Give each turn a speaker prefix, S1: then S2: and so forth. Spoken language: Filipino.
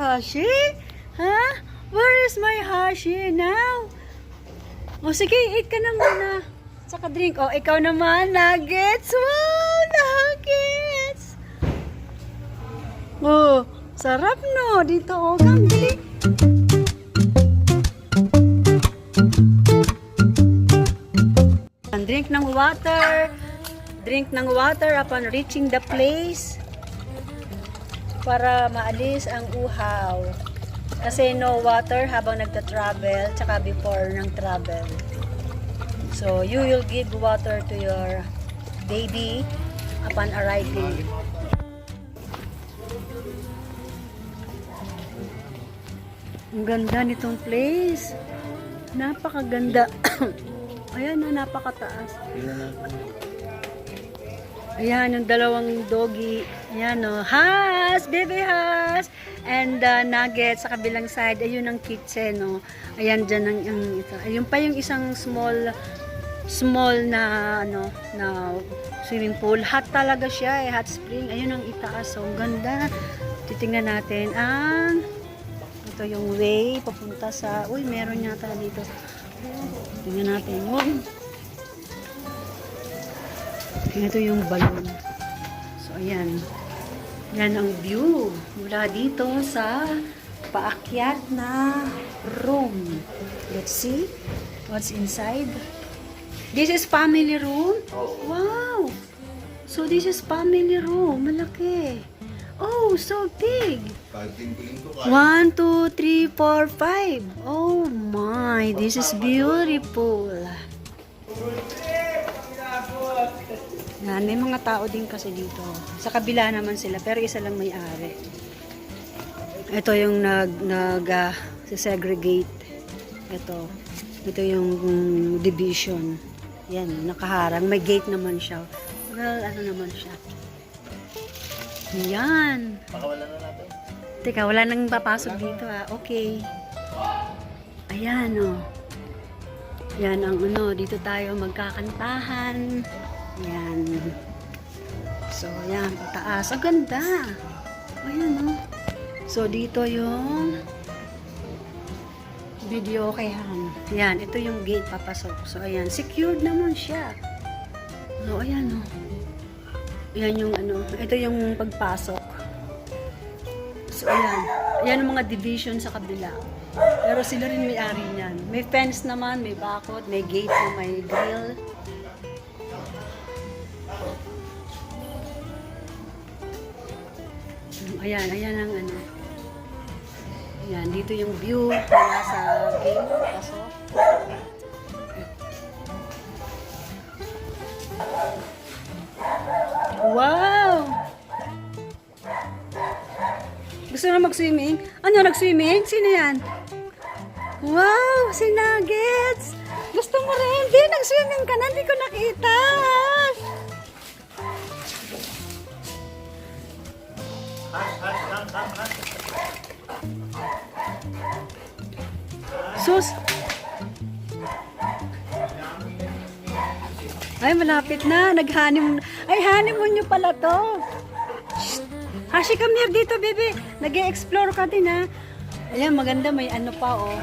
S1: Hashi? Ha? Where is my Hashi now? O sige, eat ka na muna. Saka drink. O, ikaw naman, nuggets. Wow, nuggets. Oh, sarap no. Dito, o, kang dali. Drink ng water. Drink ng water upon reaching the place para maalis ang uhaw. Kasi no water habang nagta-travel tsaka before ng travel. So you will give water to your baby upon arriving. Ang ganda nitong place. Napakaganda. Ayan na, napakataas. Ayan, yung dalawang doggy. Ayan o, Has! Baby Has! And nuggets sa kabilang side. Ayun ang kitchen, no? Ayan, dyan ang ito. Ayun pa yung isang small na, ano, na swimming pool. Hot talaga siya, hot spring. Ayun ang itaas. So, ang ganda. Titingnan natin ang ito yung way papunta sa, uy, meron yata dito. Tingnan natin yun. Ito yung balloon. So, ayan. Yan ang view. Mula dito sa paakyat na room. Let's see what's inside. This is family room? Wow! So, this is family room. Malaki. Oh, so big. 1, 2, 3, 4, 5. Oh my, this is beautiful. Yan, may mga tao din kasi dito. Sa kabila naman sila, pero isa lang may-ari. Ito yung segregate. Ito yung division. Yan, nakaharang. May gate naman siya. Well, ano naman siya. Yan.
S2: Baka wala na natin.
S1: Teka, wala nang papasok dito ah. Okay. Ayan o. Yan ang ano, dito tayo magkakantahan. Yan. So, yan, pataas. Ang ganda. Ayan o. So, dito yung video kayahan. Yan, ito yung gate papasok. So, ayan, secured naman siya. So, ayan o. Yan yung ano, ito yung pagpasok. So, ayan. Ayan ang mga division sa kabila. Pero sila rin may-ari niyan. May fence naman, may bakod, may gate na may grill. Ayan, ayan ang ano. Ayan, dito yung view mula sa gate. Pasok. Wow! Gusto na mag-swimming? Ano, nag-swimming? Sino yan? Wow! Si Nuggets! Gusto mo rin? Di, nag-swimming ka na. Hindi ko nakita. Sus! Ay, malapit na. Nag-honeymoon. Ay, honeymoon nyo pala to. Shh. Hashi, come here dito, baby. Nag-e-explore ka din, ha. Ayan, maganda. May ano pa, oh.